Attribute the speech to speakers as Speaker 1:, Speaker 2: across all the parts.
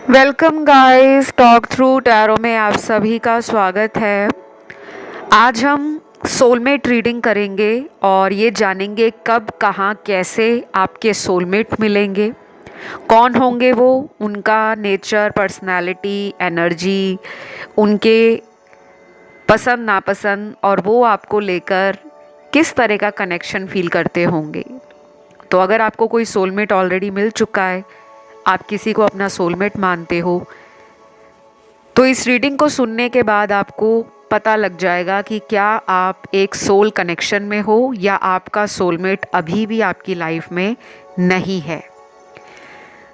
Speaker 1: Welcome guys, talk through tarot में आप सभी का स्वागत है। आज हम सोलमेट रीडिंग करेंगे और ये जानेंगे कब कहाँ कैसे आपके सोलमेट मिलेंगे, कौन होंगे वो, उनका नेचर, पर्सनालिटी, एनर्जी, उनके पसंद नापसंद और वो आपको लेकर किस तरह का कनेक्शन फील करते होंगे। तो अगर आपको कोई सोलमेट ऑलरेडी मिल चुका है, आप किसी को अपना सोलमेट मानते हो, तो इस रीडिंग को सुनने के बाद आपको पता लग जाएगा कि क्या आप एक सोल कनेक्शन में हो या आपका सोलमेट अभी भी आपकी लाइफ में नहीं है।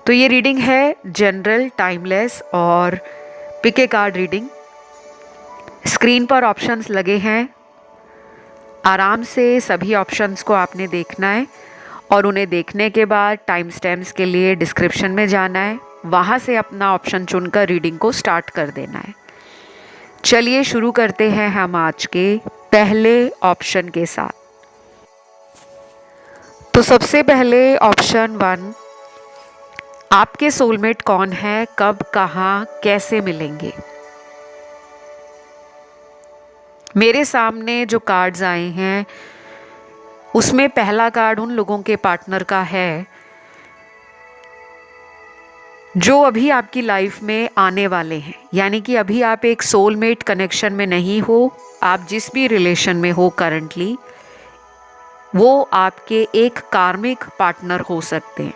Speaker 1: तो ये रीडिंग है जनरल, टाइमलेस और pick a card reading. Screen पर ऑप्शंस लगे हैं, आराम से सभी ऑप्शंस को आपने देखना है और उन्हें देखने के बाद टाइम स्टैम्प्स के लिए डिस्क्रिप्शन में जाना है, वहाँ से अपना ऑप्शन चुनकर रीडिंग को स्टार्ट कर देना है। चलिए शुरू करते हैं हम आज के पहले ऑप्शन के साथ। तो सबसे पहले ऑप्शन 1, आपके सोलमेट कौन है, कब कहाँ कैसे मिलेंगे। मेरे सामने जो कार्ड्स आए हैं उसमें पहला कार्ड उन लोगों के पार्टनर का है जो अभी आपकी लाइफ में आने वाले हैं, यानी कि अभी आप एक सोलमेट कनेक्शन में नहीं हो। आप जिस भी रिलेशन में हो करंटली, वो आपके एक कार्मिक पार्टनर हो सकते हैं,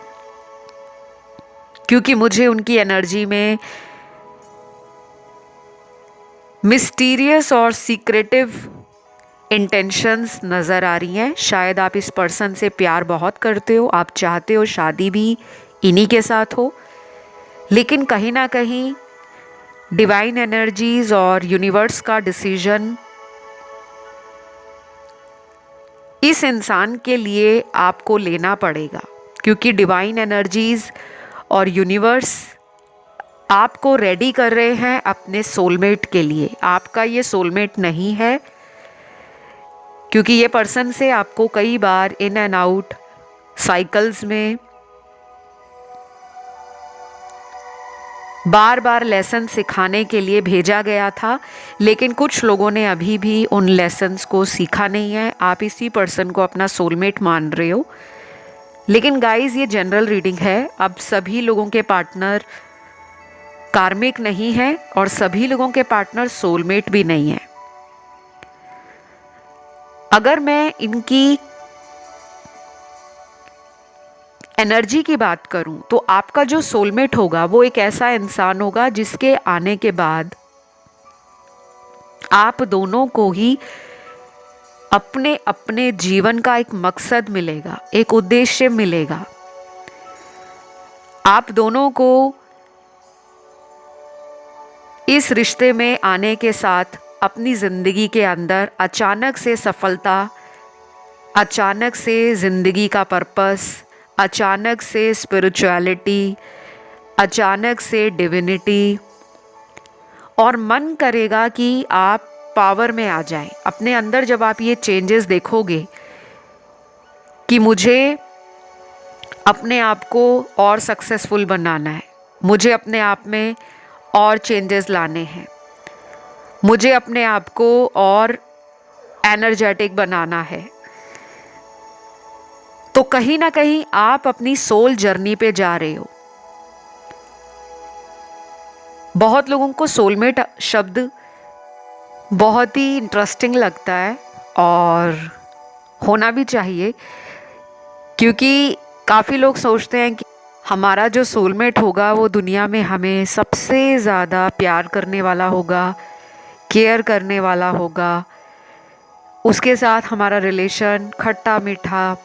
Speaker 1: क्योंकि मुझे उनकी एनर्जी में मिस्टीरियस और सीक्रेटिव इंटेंशंस नज़र आ रही हैं। शायद आप इस पर्सन से प्यार बहुत करते हो, आप चाहते हो शादी भी इन्हीं के साथ हो, लेकिन कहीं ना कहीं डिवाइन एनर्जीज और यूनिवर्स का डिसीजन इस इंसान के लिए आपको लेना पड़ेगा, क्योंकि डिवाइन एनर्जीज और यूनिवर्स आपको रेडी कर रहे हैं अपने सोलमेट के लिए। आपका ये सोलमेट नहीं है, क्योंकि ये पर्सन से आपको कई बार इन एंड आउट साइकिल्स में बार बार लेसन सिखाने के लिए भेजा गया था, लेकिन कुछ लोगों ने अभी भी उन लेसन्स को सीखा नहीं है। आप इसी पर्सन को अपना सोलमेट मान रहे हो, लेकिन गाइस ये जनरल रीडिंग है। अब सभी लोगों के पार्टनर कार्मिक नहीं है और सभी लोगों के पार्टनर सोलमेट भी नहीं है। अगर मैं इनकी एनर्जी की बात करूं तो आपका जो सोलमेट होगा वो एक ऐसा इंसान होगा जिसके आने के बाद आप दोनों को ही अपने अपने जीवन का एक मकसद मिलेगा, एक उद्देश्य मिलेगा। आप दोनों को इस रिश्ते में आने के साथ अपनी जिंदगी के अंदर अचानक से सफलता, अचानक से जिंदगी का पर्पस, अचानक से स्पिरिचुअलिटी, अचानक से डिविनिटी, और मन करेगा कि आप पावर में आ जाएं। अपने अंदर जब आप ये चेंजेस देखोगे कि मुझे अपने आप को और सक्सेसफुल बनाना है, मुझे अपने आप में और चेंजेस लाने हैं, मुझे अपने आप को और एनर्जेटिक बनाना है, तो कहीं ना कहीं आप अपनी सोल जर्नी पे जा रहे हो। बहुत लोगों को सोलमेट शब्द बहुत ही इंटरेस्टिंग लगता है और होना भी चाहिए, क्योंकि काफ़ी लोग सोचते हैं कि हमारा जो सोलमेट होगा वो दुनिया में हमें सबसे ज़्यादा प्यार करने वाला होगा, केयर करने वाला होगा, उसके साथ हमारा रिलेशन खट्टा मीठा,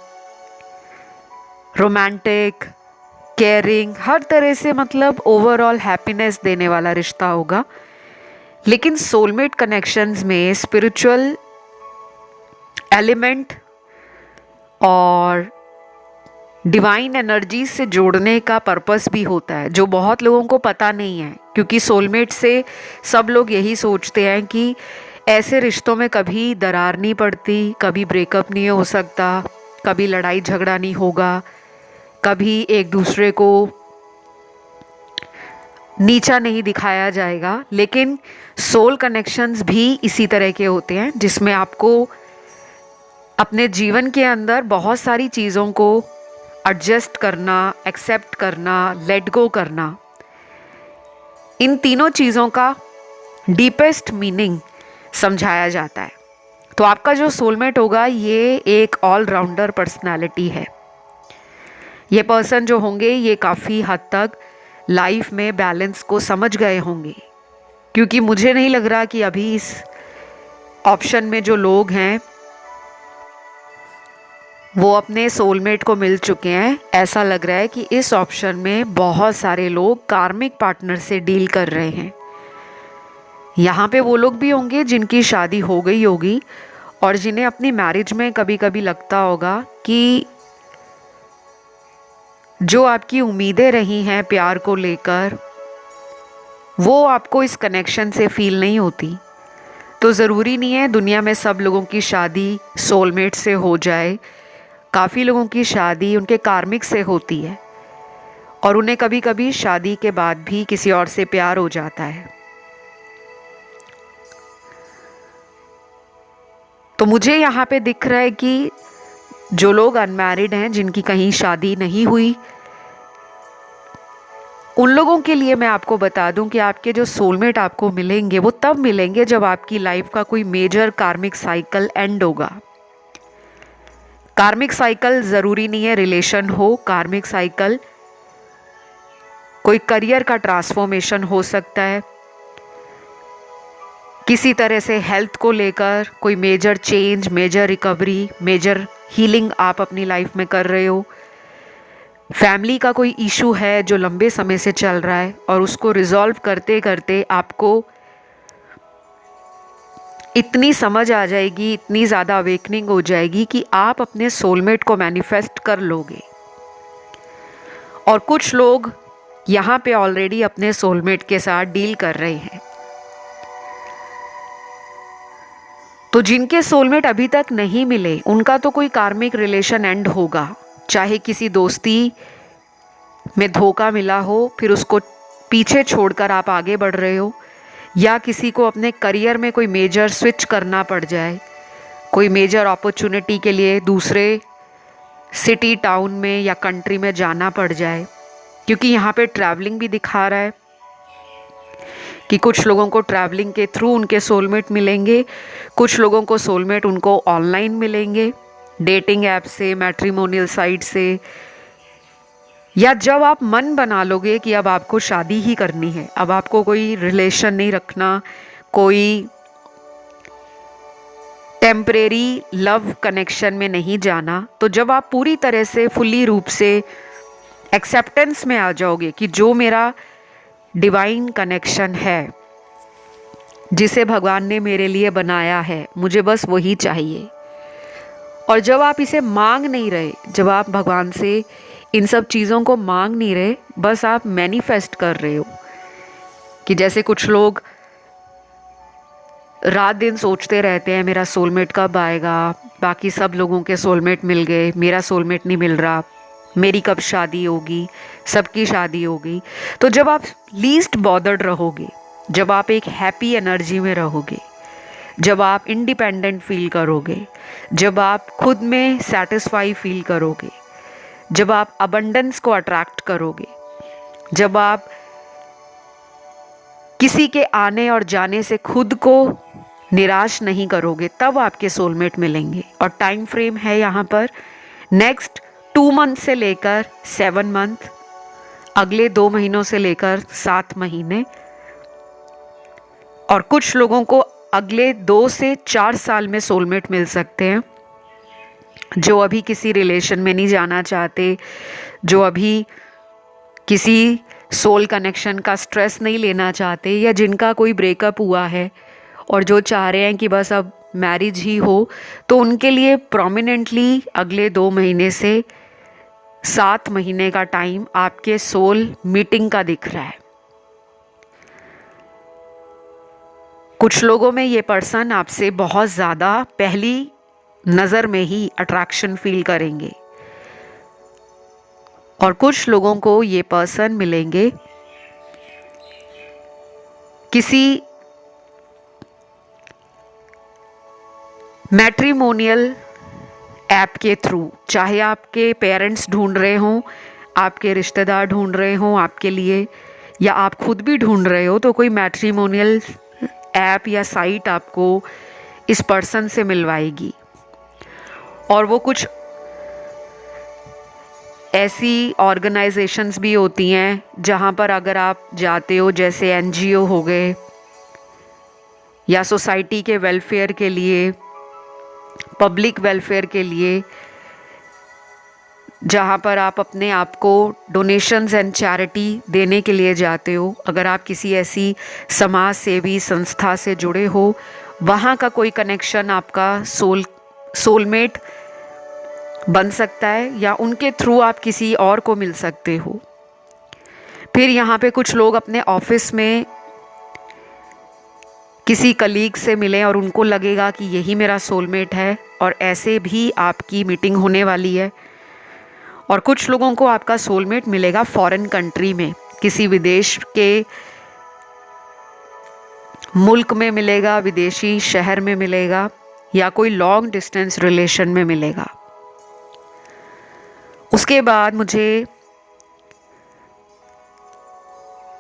Speaker 1: रोमांटिक, केयरिंग, हर तरह से मतलब ओवरऑल हैप्पीनेस देने वाला रिश्ता होगा। लेकिन सोलमेट कनेक्शंस में स्पिरिचुअल एलिमेंट और डिवाइन एनर्जी से जोड़ने का पर्पस भी होता है, जो बहुत लोगों को पता नहीं है। क्योंकि सोलमेट से सब लोग यही सोचते हैं कि ऐसे रिश्तों में कभी दरार नहीं पड़ती, कभी ब्रेकअप नहीं हो सकता, कभी लड़ाई झगड़ा नहीं होगा, कभी एक दूसरे को नीचा नहीं दिखाया जाएगा, लेकिन सोल कनेक्शंस भी इसी तरह के होते हैं जिसमें आपको अपने जीवन के अंदर बहुत सारी चीज़ों को एडजस्ट करना, एक्सेप्ट करना, लेट गो करना, इन तीनों चीज़ों का डीपेस्ट मीनिंग समझाया जाता है। तो आपका जो सोलमेट होगा ये एक ऑलराउंडर पर्सनालिटी है। ये पर्सन जो होंगे ये काफ़ी हद तक लाइफ में बैलेंस को समझ गए होंगे, क्योंकि मुझे नहीं लग रहा कि अभी इस ऑप्शन में जो लोग हैं वो अपने सोलमेट को मिल चुके हैं। ऐसा लग रहा है कि इस ऑप्शन में बहुत सारे लोग कार्मिक पार्टनर से डील कर रहे हैं। यहाँ पे वो लोग भी होंगे जिनकी शादी हो गई होगी और जिन्हें अपनी मैरिज में कभी कभी लगता होगा कि जो आपकी उम्मीदें रही हैं प्यार को लेकर वो आपको इस कनेक्शन से फील नहीं होती। तो ज़रूरी नहीं है दुनिया में सब लोगों की शादी सोलमेट से हो जाए। काफ़ी लोगों की शादी उनके कार्मिक से होती है और उन्हें कभी कभी शादी के बाद भी किसी और से प्यार हो जाता है। तो मुझे यहाँ पे दिख रहा है कि जो लोग अनमैरिड हैं, जिनकी कहीं शादी नहीं हुई, उन लोगों के लिए मैं आपको बता दूं कि आपके जो सोलमेट आपको मिलेंगे वो तब मिलेंगे जब आपकी लाइफ का कोई मेजर कार्मिक साइकिल एंड होगा। कार्मिक साइकिल ज़रूरी नहीं है रिलेशन हो, कार्मिक साइकिल कोई करियर का ट्रांसफॉर्मेशन हो सकता है, किसी तरह से हेल्थ को लेकर कोई major change, major recovery, major healing आप अपनी लाइफ में कर रहे हो। फैमिली का कोई इशू है जो लंबे समय से चल रहा है और उसको रिजॉल्व करते करते आपको इतनी समझ आ जाएगी, इतनी ज़्यादा अवेकनिंग हो जाएगी कि आप अपने सोलमेट को मैनिफेस्ट कर लोगे। और कुछ लोग यहाँ पे ऑलरेडी अपने सोलमेट के साथ डील कर रहे हैं। तो जिनके सोलमेट अभी तक नहीं मिले उनका तो कोई कार्मिक रिलेशन एंड होगा, चाहे किसी दोस्ती में धोखा मिला हो फिर उसको पीछे छोड़कर आप आगे बढ़ रहे हो, या किसी को अपने करियर में कोई मेजर स्विच करना पड़ जाए, कोई मेजर अपॉर्चुनिटी के लिए दूसरे सिटी, टाउन में या कंट्री में जाना पड़ जाए। क्योंकि यहाँ पे ट्रैवलिंग भी दिखा रहा है कि कुछ लोगों को ट्रैवलिंग के थ्रू उनके सोलमेट मिलेंगे, कुछ लोगों को सोलमेट उनको ऑनलाइन मिलेंगे, डेटिंग ऐप से, मैट्रिमोनियल साइट से, या जब आप मन बना लोगे कि अब आपको शादी ही करनी है, अब आपको कोई रिलेशन नहीं रखना, कोई टेम्परेरी लव कनेक्शन में नहीं जाना, तो जब आप पूरी तरह से फुल्ली रूप से एक्सेप्टेंस में आ जाओगे कि जो मेरा डिवाइन कनेक्शन है, जिसे भगवान ने मेरे लिए बनाया है, मुझे बस वही चाहिए। और जब आप इसे मांग नहीं रहे, जब आप भगवान से इन सब चीज़ों को मांग नहीं रहे, बस आप मैनिफेस्ट कर रहे हो कि जैसे कुछ लोग रात दिन सोचते रहते हैं मेरा सोलमेट कब आएगा, बाकी सब लोगों के सोलमेट मिल गए, मेरा सोलमेट नहीं मिल रहा, मेरी कब शादी होगी, सबकी शादी होगी। तो जब आप लीस्ट बॉदर्ड रहोगे, जब आप एक हैप्पी एनर्जी में रहोगे, जब आप इंडिपेंडेंट फील करोगे, जब आप खुद में सेटिस्फाई फील करोगे, जब आप अबंडेंस को अट्रैक्ट करोगे, जब आप किसी के आने और जाने से खुद को निराश नहीं करोगे, तब आपके सोलमेट मिलेंगे। और टाइम फ्रेम है यहाँ पर नेक्स्ट 2 मंथ से लेकर 7 मंथ, अगले 2 महीनों से लेकर 7 महीने, और कुछ लोगों को अगले 2 से 4 साल में सोलमेट मिल सकते हैं, जो अभी किसी रिलेशन में नहीं जाना चाहते, जो अभी किसी सोल कनेक्शन का स्ट्रेस नहीं लेना चाहते, या जिनका कोई ब्रेकअप हुआ है और जो चाह रहे हैं कि बस अब मैरिज ही हो, तो उनके लिए प्रोमिनेंटली अगले 2 महीने से 7 महीने का टाइम आपके सोल मीटिंग का दिख रहा है। कुछ लोगों में ये पर्सन आपसे बहुत ज़्यादा पहली नज़र में ही अट्रैक्शन फील करेंगे, और कुछ लोगों को ये पर्सन मिलेंगे किसी मैट्रिमोनियल ऐप के थ्रू, चाहे आपके पेरेंट्स ढूंढ रहे हों, आपके रिश्तेदार ढूंढ रहे हों आपके लिए, या आप खुद भी ढूंढ रहे हो, तो कोई मैट्रिमोनियल ऐप या साइट आपको इस पर्सन से मिलवाएगी। और वो कुछ ऐसी ऑर्गेनाइजेशंस भी होती हैं जहाँ पर अगर आप जाते हो, जैसे एनजीओ हो गए, या सोसाइटी के वेलफेयर के लिए, पब्लिक वेलफेयर के लिए, जहाँ पर आप अपने आप को डोनेशंस एंड चैरिटी देने के लिए जाते हो। अगर आप किसी ऐसी समाज सेवी संस्था से जुड़े हो, वहाँ का कोई कनेक्शन आपका सोलमेट बन सकता है, या उनके थ्रू आप किसी और को मिल सकते हो। फिर यहाँ पे कुछ लोग अपने ऑफिस में किसी कलीग से मिले और उनको लगेगा कि यही मेरा सोलमेट है, और ऐसे भी आपकी मीटिंग होने वाली है। और कुछ लोगों को आपका सोलमेट मिलेगा फॉरेन कंट्री में, किसी विदेश के मुल्क में मिलेगा, विदेशी शहर में मिलेगा, या कोई लॉन्ग डिस्टेंस रिलेशन में मिलेगा। उसके बाद मुझे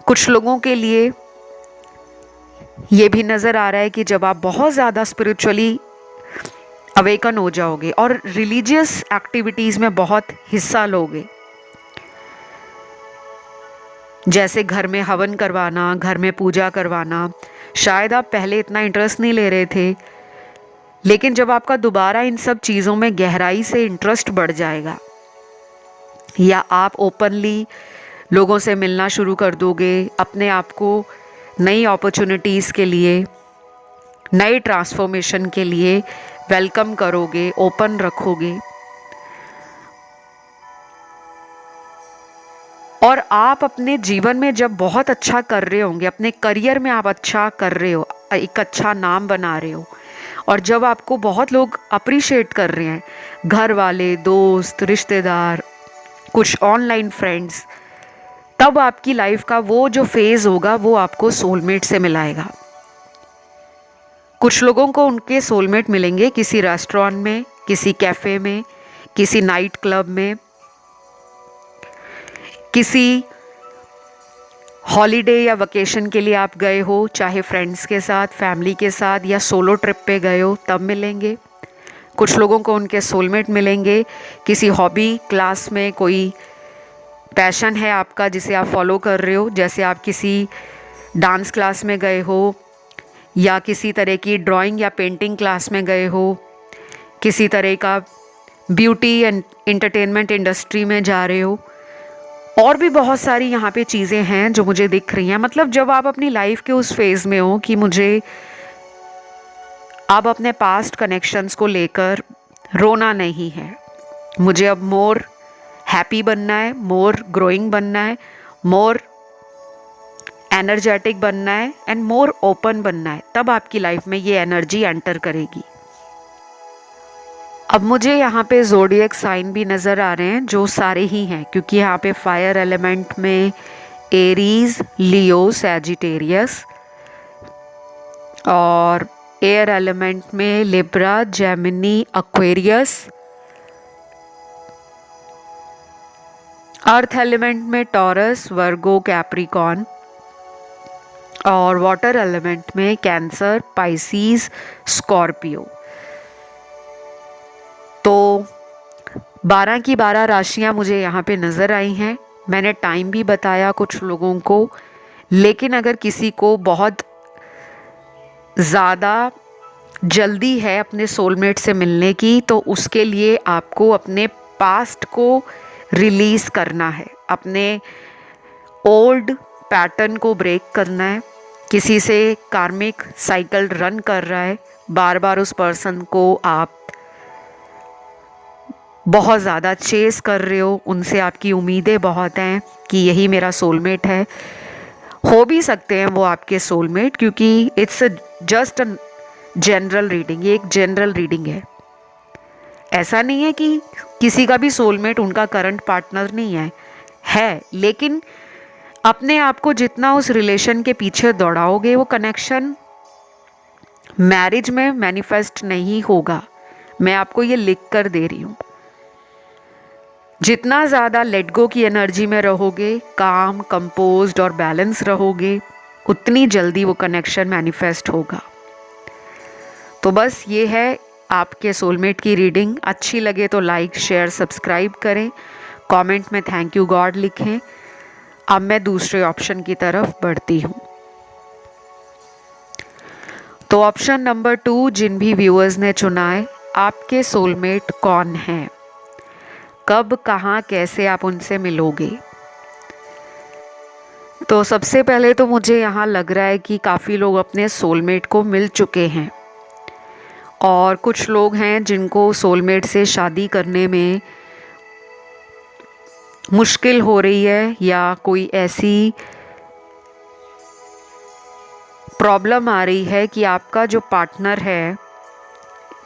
Speaker 1: कुछ लोगों के लिए ये भी नज़र आ रहा है कि जब आप बहुत ज़्यादा स्पिरिचुअली अवेकन हो जाओगे और रिलीजियस एक्टिविटीज़ में बहुत हिस्सा लोगे, जैसे घर में हवन करवाना, घर में पूजा करवाना, शायद आप पहले इतना इंटरेस्ट नहीं ले रहे थे, लेकिन जब आपका दोबारा इन सब चीज़ों में गहराई से इंटरेस्ट बढ़ जाएगा, या आप ओपनली लोगों से मिलना शुरू कर दोगे, अपने आप को नई अपॉर्चुनिटीज़ के लिए, नए ट्रांसफॉर्मेशन के लिए वेलकम करोगे, ओपन रखोगे, और आप अपने जीवन में जब बहुत अच्छा कर रहे होंगे, अपने करियर में आप अच्छा कर रहे हो, एक अच्छा नाम बना रहे हो, और जब आपको बहुत लोग अप्रिशिएट कर रहे हैं, घर वाले, दोस्त, रिश्तेदार, कुछ ऑनलाइन फ्रेंड्स, तब आपकी लाइफ का वो जो फेज़ होगा वो आपको सोलमेट से मिलाएगा। कुछ लोगों को उनके सोलमेट मिलेंगे किसी रेस्टोरेंट में, किसी कैफ़े में, किसी नाइट क्लब में, किसी हॉलीडे या वेकेशन के लिए आप गए हो, चाहे फ्रेंड्स के साथ, फैमिली के साथ, या सोलो ट्रिप पे गए हो, तब मिलेंगे। कुछ लोगों को उनके सोलमेट मिलेंगे किसी हॉबी क्लास में, कोई पैशन है आपका जिसे आप फॉलो कर रहे हो, जैसे आप किसी डांस क्लास में गए हो, या किसी तरह की ड्राइंग या पेंटिंग क्लास में गए हो, किसी तरह का ब्यूटी एंड एंटरटेनमेंट इंडस्ट्री में जा रहे हो, और भी बहुत सारी यहाँ पे चीज़ें हैं जो मुझे दिख रही हैं। मतलब जब आप अपनी लाइफ के उस फेज़ में हो कि मुझे अब अपने पास्ट कनेक्शंस को लेकर रोना नहीं है, मुझे अब मोर हैप्पी बनना है, मोर ग्रोइंग बनना है, मोर एनर्जेटिक बनना है, एंड मोर ओपन बनना है, तब आपकी लाइफ में ये एनर्जी एंटर करेगी। अब मुझे यहाँ पे ज़ोडिएक साइन भी नज़र आ रहे हैं, जो सारे ही हैं, क्योंकि यहाँ पे फायर एलिमेंट में एरीज, लियो, सैजिटेरियस, और एयर एलिमेंट में Libra, Gemini, Aquarius, earth element में टॉरस, वर्गो, कैप्रिकॉन, और वाटर एलिमेंट में कैंसर, पाइसीज, स्कॉर्पियो। तो 12 की 12 राशियां मुझे यहाँ पे नज़र आई हैं। मैंने टाइम भी बताया कुछ लोगों को, लेकिन अगर किसी को बहुत ज़्यादा जल्दी है अपने सोलमेट से मिलने की, तो उसके लिए आपको अपने पास्ट को रिलीज़ करना है, अपने ओल्ड पैटर्न को ब्रेक करना है। किसी से कार्मिक साइकिल रन कर रहा है, बार बार उस पर्सन को आप बहुत ज़्यादा चेस कर रहे हो, उनसे आपकी उम्मीदें बहुत हैं कि यही मेरा सोलमेट है। हो भी सकते हैं वो आपके सोलमेट, क्योंकि it's just a general reading, ये एक जनरल रीडिंग है। ऐसा नहीं है कि किसी का भी सोलमेट उनका करंट पार्टनर नहीं है, लेकिन अपने आप को जितना उस रिलेशन के पीछे दौड़ाओगे वो कनेक्शन मैरिज में मैनिफेस्ट नहीं होगा। मैं आपको ये लिख कर दे रही हूँ। जितना ज़्यादा लेट गो की एनर्जी में रहोगे, काम, कंपोज्ड और बैलेंस रहोगे, उतनी जल्दी वो कनेक्शन मैनिफेस्ट होगा। तो बस ये है आपके सोलमेट की रीडिंग। अच्छी लगे तो लाइक, शेयर, सब्सक्राइब करें, कमेंट में थैंक यू गॉड लिखें। अब मैं दूसरे ऑप्शन की तरफ बढ़ती हूँ। तो ऑप्शन नंबर 2 जिन भी व्यूअर्स ने चुना है, आपके सोलमेट कौन हैं, कब, कहाँ, कैसे आप उनसे मिलोगे। तो सबसे पहले तो मुझे यहाँ लग रहा है कि काफ़ी लोग अपने सोलमेट को मिल चुके हैं और कुछ लोग हैं जिनको सोलमेट से शादी करने में मुश्किल हो रही है या कोई ऐसी प्रॉब्लम आ रही है कि आपका जो पार्टनर है,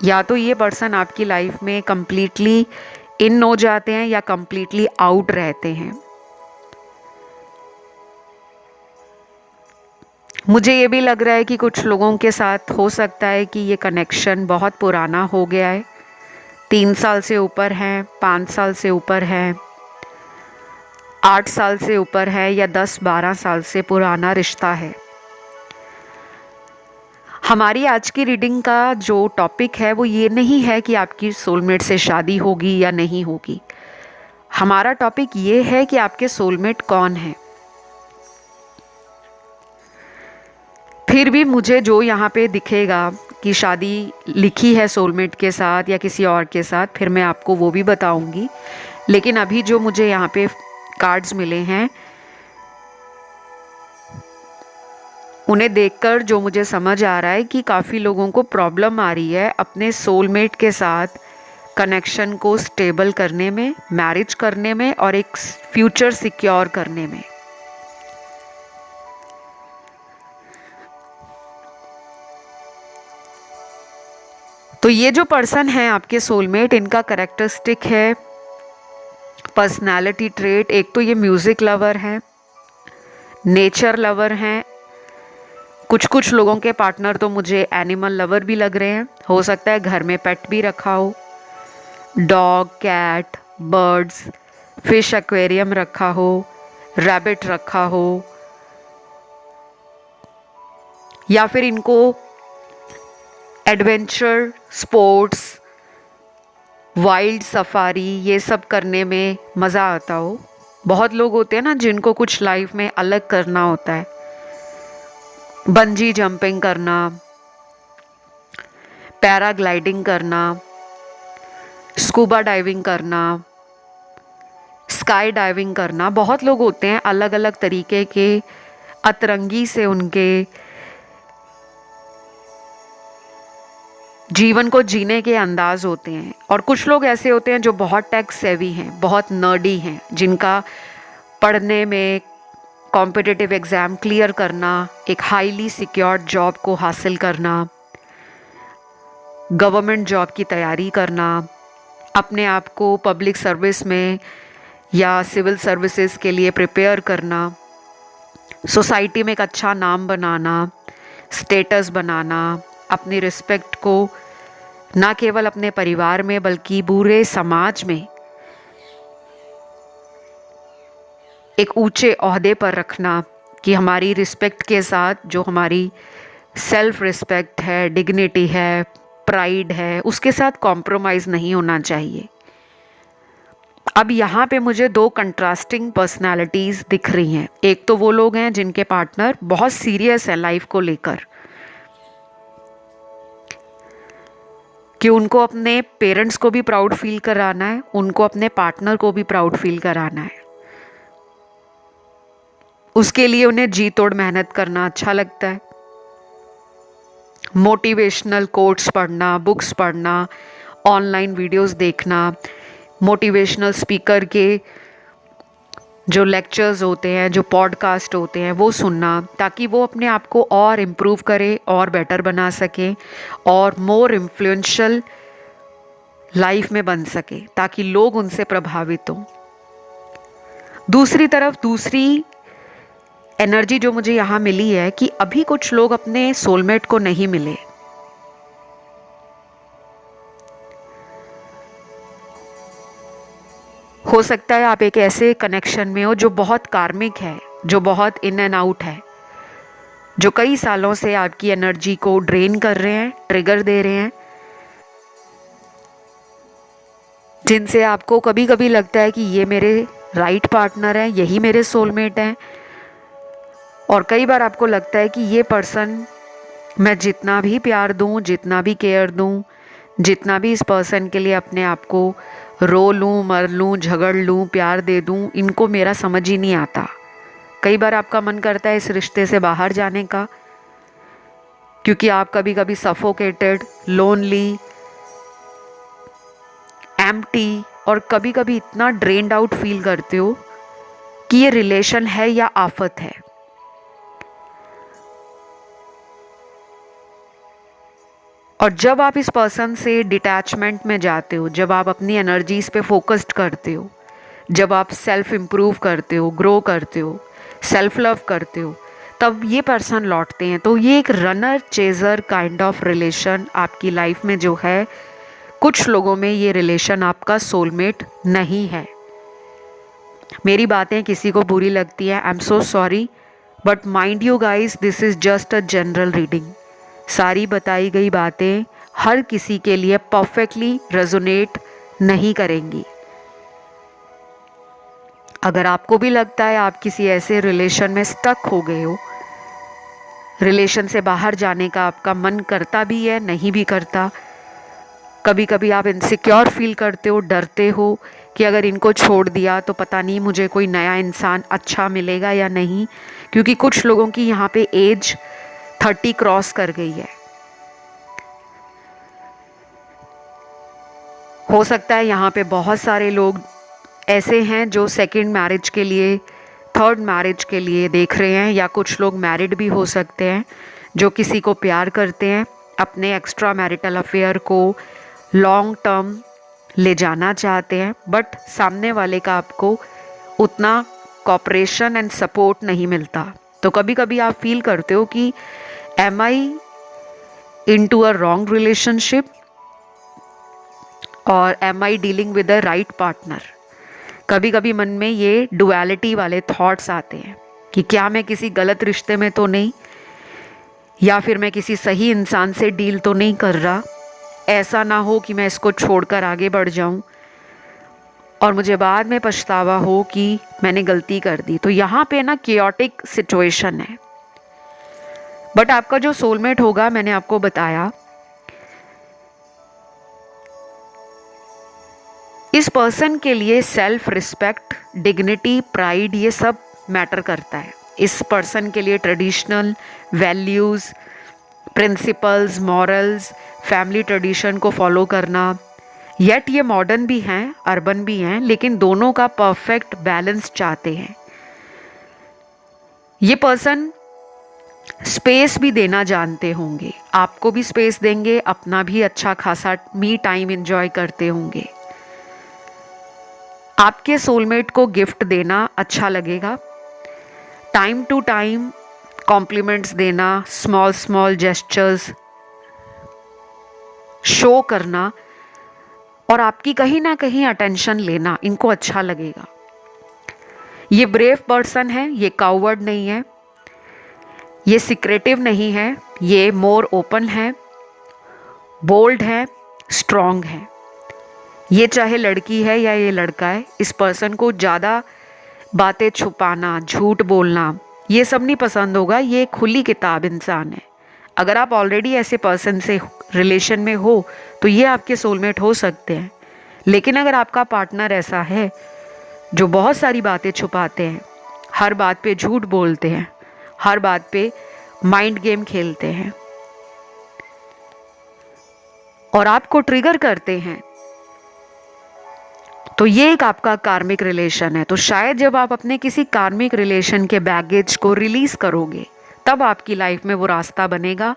Speaker 1: या तो ये पर्सन आपकी लाइफ में कंप्लीटली इन हो जाते हैं या कंप्लीटली आउट रहते हैं। मुझे ये भी लग रहा है कि कुछ लोगों के साथ हो सकता है कि ये कनेक्शन बहुत पुराना हो गया है, 3 साल से ऊपर है, 5 साल से ऊपर है, 8 साल से ऊपर है या 10-12 साल से पुराना रिश्ता है। हमारी आज की रीडिंग का जो टॉपिक है वो ये नहीं है कि आपकी सोलमेट से शादी होगी या नहीं होगी। हमारा टॉपिक ये है कि आपके सोलमेट कौन है। फिर भी मुझे जो यहाँ पे दिखेगा कि शादी लिखी है सोलमेट के साथ या किसी और के साथ, फिर मैं आपको वो भी बताऊंगी। लेकिन अभी जो मुझे यहाँ पे कार्ड्स मिले हैं, उन्हें देखकर जो मुझे समझ आ रहा है कि काफ़ी लोगों को प्रॉब्लम आ रही है अपने सोलमेट के साथ कनेक्शन को स्टेबल करने में, मैरिज करने में और एक फ्यूचर सिक्योर करने में। तो ये जो पर्सन है आपके सोलमेट, इनका कैरेक्टरिस्टिक है, पर्सनालिटी ट्रेट, एक तो ये म्यूज़िक लवर हैं, नेचर लवर हैं। कुछ लोगों के पार्टनर तो मुझे एनिमल लवर भी लग रहे हैं। हो सकता है घर में पेट भी रखा हो, dog, cat, birds, fish aquarium रखा हो, रैबिट रखा हो, या फिर इनको एडवेंचर स्पोर्ट्स, वाइल्ड सफारी, ये सब करने में मज़ा आता हो। बहुत लोग होते हैं ना जिनको कुछ लाइफ में अलग करना होता है, बंजी जंपिंग करना, पैराग्लाइडिंग करना, स्कूबा डाइविंग करना, स्काई डाइविंग करना। बहुत लोग होते हैं, अलग अलग तरीके के अतरंगी से उनके जीवन को जीने के अंदाज होते हैं। और कुछ लोग ऐसे होते हैं जो बहुत टेक सेवी हैं, बहुत नर्डी हैं, जिनका पढ़ने में, कॉम्पिटिटिव एग्ज़ाम क्लियर करना, एक हाईली सिक्योर्ड जॉब को हासिल करना, गवर्नमेंट जॉब की तैयारी करना, अपने आप को पब्लिक सर्विस में या सिविल सर्विसेज के लिए प्रिपेयर करना, सोसाइटी में एक अच्छा नाम बनाना, स्टेटस बनाना, अपनी रिस्पेक्ट को ना केवल अपने परिवार में बल्कि पूरे समाज में एक ऊंचे ओहदे पर रखना, कि हमारी रिस्पेक्ट के साथ जो हमारी सेल्फ रिस्पेक्ट है, डिग्निटी है, प्राइड है, उसके साथ कॉम्प्रोमाइज़ नहीं होना चाहिए। अब यहाँ पे मुझे 2 कंट्रास्टिंग पर्सनालिटीज़ दिख रही हैं। एक तो वो लोग हैं जिनके पार्टनर बहुत सीरियस हैं लाइफ को लेकर, कि उनको अपने पेरेंट्स को भी प्राउड फील कराना है, उनको अपने पार्टनर को भी प्राउड फील कराना है। उसके लिए उन्हें जी तोड़ मेहनत करना अच्छा लगता है। मोटिवेशनल कोट्स पढ़ना, बुक्स पढ़ना, ऑनलाइन वीडियोस देखना, मोटिवेशनल स्पीकर के जो लेक्चर्स होते हैं, जो पॉडकास्ट होते हैं, वो सुनना, ताकि वो अपने आप को और इम्प्रूव करे और बेटर बना सके और मोर इन्फ्लुएंशियल लाइफ में बन सके, ताकि लोग उनसे प्रभावित हों। दूसरी तरफ दूसरी एनर्जी जो मुझे यहाँ मिली है कि अभी कुछ लोग अपने सोलमेट को नहीं मिले। हो सकता है आप एक ऐसे कनेक्शन में हो जो बहुत कार्मिक है, जो बहुत इन एंड आउट है, जो कई सालों से आपकी एनर्जी को ड्रेन कर रहे हैं, ट्रिगर दे रहे हैं, जिनसे आपको कभी कभी लगता है कि ये मेरे राइट पार्टनर हैं, यही मेरे सोलमेट हैं। और कई बार आपको लगता है कि ये पर्सन, मैं जितना भी प्यार दूं, जितना भी केयर दूं, जितना भी इस पर्सन के लिए अपने आप को रो लूं, मर लूं, झगड़ लूं, प्यार दे दूं, इनको मेरा समझ ही नहीं आता। कई बार आपका मन करता है इस रिश्ते से बाहर जाने का, क्योंकि आप कभी कभी सफोकेटेड, लोनली, एम्प्टी और कभी कभी इतना ड्रेन्ड आउट फील करते हो कि ये रिलेशन है या आफत है। और जब आप इस पर्सन से डिटैचमेंट में जाते हो, जब आप अपनी एनर्जीज पे फोकस्ड करते हो, जब आप सेल्फ इम्प्रूव करते हो, ग्रो करते हो, सेल्फ लव करते हो, तब ये पर्सन लौटते हैं। तो ये एक runner chaser kind of relation आपकी लाइफ में जो है, कुछ लोगों में ये रिलेशन आपका सोलमेट नहीं है। मेरी बातें किसी को बुरी लगती है, I am so sorry, but mind you guys, this is just a general reading. सारी बताई गई बातें हर किसी के लिए परफेक्टली रेजोनेट नहीं करेंगी। अगर आपको भी लगता है आप किसी ऐसे रिलेशन में स्टक हो गए हो, रिलेशन से बाहर जाने का आपका मन करता भी है, नहीं भी करता, कभी कभी आप इनसिक्योर फील करते हो, डरते हो कि अगर इनको छोड़ दिया तो पता नहीं मुझे कोई नया इंसान अच्छा मिलेगा या नहीं, क्योंकि कुछ लोगों की यहाँ पे एज 30 क्रॉस कर गई है। हो सकता है यहाँ पे बहुत सारे लोग ऐसे हैं जो सेकंड मैरिज के लिए, थर्ड मैरिज के लिए देख रहे हैं, या कुछ लोग मैरिड भी हो सकते हैं जो किसी को प्यार करते हैं, अपने एक्स्ट्रा मैरिटल अफेयर को लॉन्ग टर्म ले जाना चाहते हैं, बट सामने वाले का आपको उतना कॉपरेशन एंड सपोर्ट नहीं मिलता। तो कभी कभी आप फील करते हो कि am I into a wrong relationship, और am I dealing with the right partner. कभी कभी मन में ये डुअलिटी वाले थॉट्स आते हैं कि क्या मैं किसी गलत रिश्ते में तो नहीं, या फिर मैं किसी सही इंसान से डील तो नहीं कर रहा। ऐसा ना हो कि मैं इसको छोड़कर आगे बढ़ जाऊं और मुझे बाद में पछतावा हो कि मैंने गलती कर दी। तो यहाँ पे ना केओटिक सिचुएशन है। बट आपका जो सोलमेट होगा, मैंने आपको बताया, इस पर्सन के लिए सेल्फ रिस्पेक्ट, डिग्निटी, प्राइड, ये सब मैटर करता है। इस पर्सन के लिए traditional values, principles, morals, family tradition को फॉलो करना, येट ये मॉडर्न भी हैं, अर्बन भी हैं, लेकिन दोनों का परफेक्ट बैलेंस चाहते हैं। ये पर्सन स्पेस भी देना जानते होंगे, आपको भी स्पेस देंगे, अपना भी अच्छा खासा मी टाइम एंजॉय करते होंगे। आपके सोलमेट को गिफ्ट देना अच्छा लगेगा, टाइम टू टाइम कॉम्प्लीमेंट्स देना, स्मॉल स्मॉल जेस्चर्स शो करना, और आपकी कहीं ना कहीं अटेंशन लेना, इनको अच्छा लगेगा। ये ब्रेव पर्सन है, ये काउवर्ड नहीं है, ये सिक्रेटिव नहीं है, ये मोर ओपन है, बोल्ड है, स्ट्रॉन्ग है। ये चाहे लड़की है या ये लड़का है, इस पर्सन को ज़्यादा बातें छुपाना, झूठ बोलना, ये सब नहीं पसंद होगा। ये खुली किताब इंसान है। अगर आप ऑलरेडी ऐसे पर्सन से रिलेशन में हो तो ये आपके सोलमेट हो सकते हैं। लेकिन अगर आपका पार्टनर ऐसा है जो बहुत सारी बातें छुपाते हैं, हर बात पे झूठ बोलते हैं, हर बात पे माइंड गेम खेलते हैं और आपको ट्रिगर करते हैं, तो ये एक आपका कार्मिक रिलेशन है। तो शायद जब आप अपने किसी कार्मिक रिलेशन के बैगेज को रिलीज करोगे, तब आपकी लाइफ में वो रास्ता बनेगा।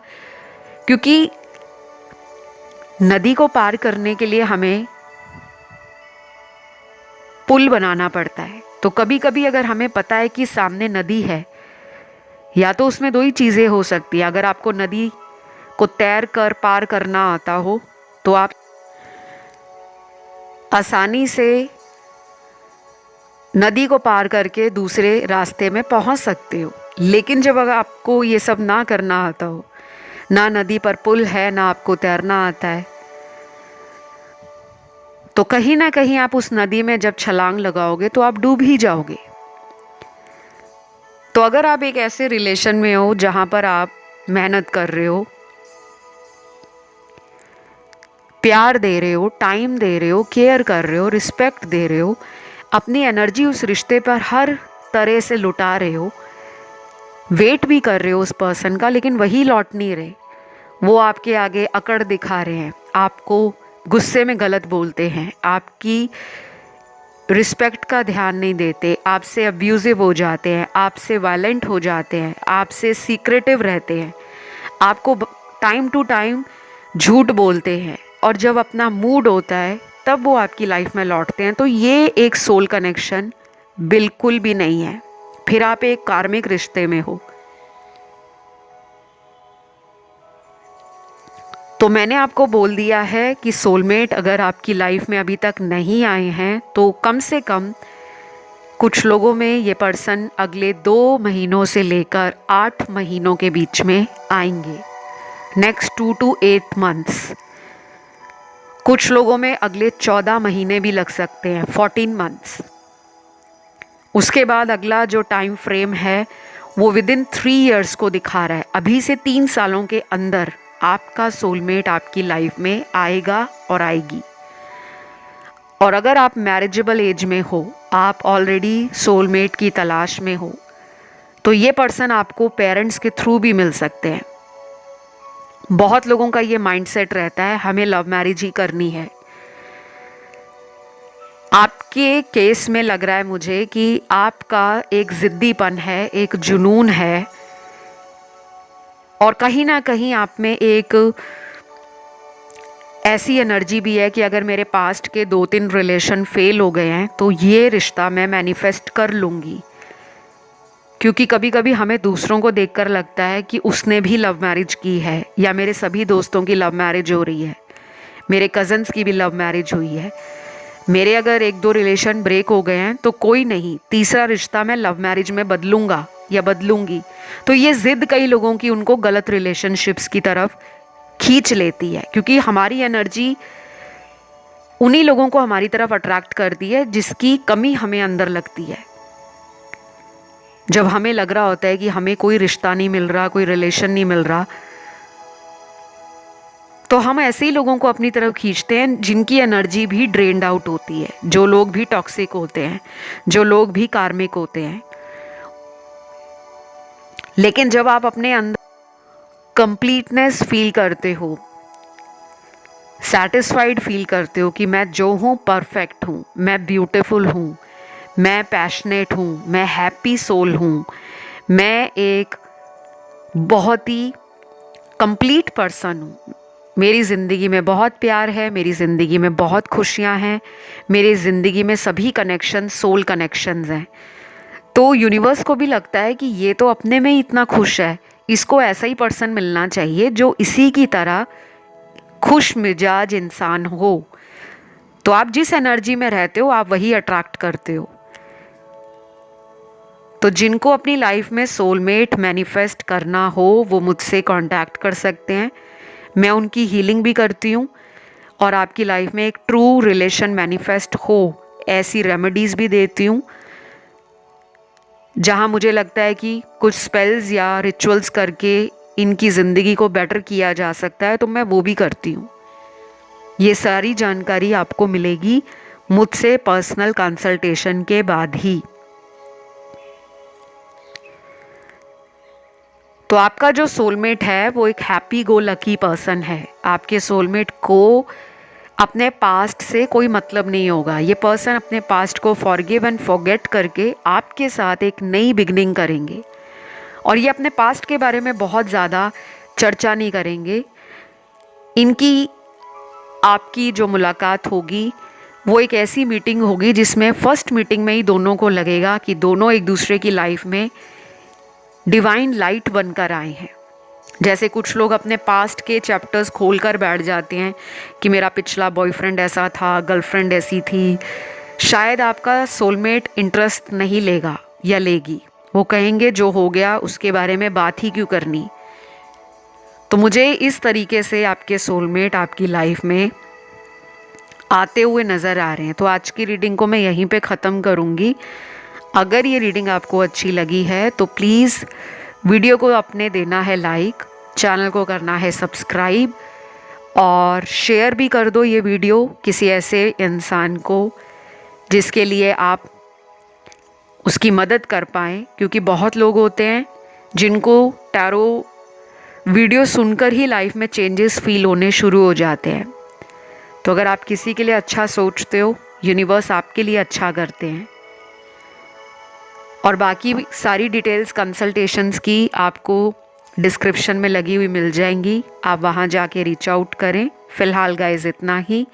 Speaker 1: क्योंकि नदी को पार करने के लिए हमें पुल बनाना पड़ता है। तो कभी कभी अगर हमें पता है कि सामने नदी है, या तो उसमें दो ही चीज़ें हो सकती है। अगर आपको नदी को तैर कर पार करना आता हो तो आप आसानी से नदी को पार करके दूसरे रास्ते में पहुंच सकते हो। लेकिन जब अगर आपको ये सब ना करना आता हो, ना नदी पर पुल है, ना आपको तैरना आता है, तो कहीं ना कहीं आप उस नदी में जब छलांग लगाओगे तो आप डूब ही जाओगे। तो अगर आप एक ऐसे रिलेशन में हो जहां पर आप मेहनत कर रहे हो, प्यार दे रहे हो, टाइम दे रहे हो, केयर कर रहे हो, रिस्पेक्ट दे रहे हो, अपनी एनर्जी उस रिश्ते पर हर तरह से लुटा रहे हो, वेट भी कर रहे हो उस पर्सन का, लेकिन वही लौट नहीं रहे, वो आपके आगे अकड़ दिखा रहे हैं, आपको गुस्से में गलत बोलते हैं, आपकी रिस्पेक्ट का ध्यान नहीं देते, आपसे अब्यूजिव हो जाते हैं, आपसे वायलेंट हो जाते हैं, आपसे सीक्रेटिव रहते हैं, आपको टाइम टू टाइम झूठ बोलते हैं, और जब अपना मूड होता है तब वो आपकी लाइफ में लौटते हैं, तो ये एक सोल कनेक्शन बिल्कुल भी नहीं है। फिर आप एक कार्मिक रिश्ते में हो। तो मैंने आपको बोल दिया है कि सोलमेट अगर आपकी लाइफ में अभी तक नहीं आए हैं तो कम से कम कुछ लोगों में ये पर्सन अगले 2 महीनों से लेकर 8 महीनों के बीच में आएंगे। Next 2 to 8 months. कुछ लोगों में अगले 14 महीने भी लग सकते हैं, 14 मंथ्स। उसके बाद अगला जो टाइम फ्रेम है वो विदिन 3 इयर्स को दिखा रहा है। अभी से 3 सालों के अंदर आपका सोलमेट आपकी लाइफ में आएगा और आएगी। और अगर आप मैरिजेबल एज में हो, आप ऑलरेडी सोलमेट की तलाश में हो, तो ये पर्सन आपको पेरेंट्स के थ्रू भी मिल सकते हैं। बहुत लोगों का ये माइंडसेट रहता है हमें लव मैरिज ही करनी है। आपके केस में लग रहा है मुझे कि आपका एक ज़िद्दीपन है, एक जुनून है, और कहीं ना कहीं आप में एक ऐसी एनर्जी भी है कि अगर मेरे पास्ट के 2-3 रिलेशन फेल हो गए हैं तो ये रिश्ता मैं मैनिफेस्ट कर लूँगी। क्योंकि कभी कभी हमें दूसरों को देखकर लगता है कि उसने भी लव मैरिज की है, या मेरे सभी दोस्तों की लव मैरिज हो रही है, मेरे कज़न्स की भी लव मैरिज हुई है, मेरे अगर 1-2 रिलेशन ब्रेक हो गए हैं तो कोई नहीं, तीसरा रिश्ता मैं लव मैरिज में बदलूंगा या बदलूंगी। तो ये ज़िद कई लोगों की उनको गलत रिलेशनशिप्स की तरफ खींच लेती है, क्योंकि हमारी एनर्जी उन्हीं लोगों को हमारी तरफ अट्रैक्ट करती है जिसकी कमी हमें अंदर लगती है। जब हमें लग रहा होता है कि हमें कोई रिश्ता नहीं मिल रहा, कोई रिलेशन नहीं मिल रहा, तो हम ऐसे ही लोगों को अपनी तरफ खींचते हैं जिनकी एनर्जी भी ड्रेन्ड आउट होती है, जो लोग भी टॉक्सिक होते हैं, जो लोग भी कार्मिक होते हैं। लेकिन जब आप अपने अंदर कंप्लीटनेस फील करते हो, सैटिस्फाइड फील करते हो कि मैं जो हूँ परफेक्ट हूँ, मैं ब्यूटीफुल हूँ, मैं पैशनेट हूँ, मैं हैप्पी सोल हूँ, मैं एक बहुत ही कंप्लीट पर्सन हूँ, मेरी ज़िंदगी में बहुत प्यार है, मेरी ज़िंदगी में बहुत खुशियाँ हैं, मेरी ज़िंदगी में सभी कनेक्शन सोल कनेक्शंस हैं, तो यूनिवर्स को भी लगता है कि ये तो अपने में ही इतना खुश है, इसको ऐसा ही पर्सन मिलना चाहिए जो इसी की तरह खुश मिजाज इंसान हो। तो आप जिस एनर्जी में रहते हो आप वही अट्रैक्ट करते हो। तो जिनको अपनी लाइफ में सोलमेट मैनिफेस्ट करना हो वो मुझसे कांटेक्ट कर सकते हैं, मैं उनकी हीलिंग भी करती हूँ, और आपकी लाइफ में एक ट्रू रिलेशन मैनिफेस्ट हो ऐसी रेमेडीज़ भी देती हूँ। जहाँ मुझे लगता है कि कुछ स्पेल्स या रिचुअल्स करके इनकी ज़िंदगी को बेटर किया जा सकता है तो मैं वो भी करती हूँ। ये सारी जानकारी आपको मिलेगी मुझसे पर्सनल कंसल्टेशन के बाद ही। तो आपका जो सोलमेट है वो एक हैप्पी गो लकी पर्सन है। आपके सोलमेट को अपने पास्ट से कोई मतलब नहीं होगा। ये पर्सन अपने पास्ट को फॉरगिव एंड फॉरगेट करके आपके साथ एक नई बिगनिंग करेंगे, और ये अपने पास्ट के बारे में बहुत ज़्यादा चर्चा नहीं करेंगे। इनकी आपकी जो मुलाकात होगी वो एक ऐसी मीटिंग होगी जिसमें फर्स्ट मीटिंग में ही दोनों को लगेगा कि दोनों एक दूसरे की लाइफ में डिवाइन लाइट बनकर आए हैं। जैसे कुछ लोग अपने पास्ट के चैप्टर्स खोल कर बैठ जाते हैं कि मेरा पिछला बॉयफ्रेंड ऐसा था, गर्लफ्रेंड ऐसी थी। शायद आपका सोलमेट इंटरेस्ट नहीं लेगा या लेगी, वो कहेंगे जो हो गया उसके बारे में बात ही क्यों करनी। तो मुझे इस तरीके से आपके सोलमेट आपकी लाइफ में आते हुए नज़र आ रहे हैं। तो आज की रीडिंग को मैं यहीं पे ख़त्म करूँगी। अगर ये रीडिंग आपको अच्छी लगी है तो प्लीज़ वीडियो को अपने देना है लाइक, चैनल को करना है सब्सक्राइब और शेयर भी कर दो ये वीडियो किसी ऐसे इंसान को जिसके लिए आप उसकी मदद कर पाएँ, क्योंकि बहुत लोग होते हैं जिनको टैरो वीडियो सुनकर ही लाइफ में चेंजेस फील होने शुरू हो जाते हैं। तो अगर आप किसी के लिए अच्छा सोचते हो, यूनिवर्स आपके लिए अच्छा करते हैं। और बाकी सारी डिटेल्स कंसल्टेशंस की आपको डिस्क्रिप्शन में लगी हुई मिल जाएंगी, आप वहाँ जाके रीच आउट करें। फ़िलहाल गाइस इतना ही।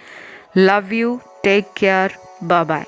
Speaker 1: Love you, take care, bye bye.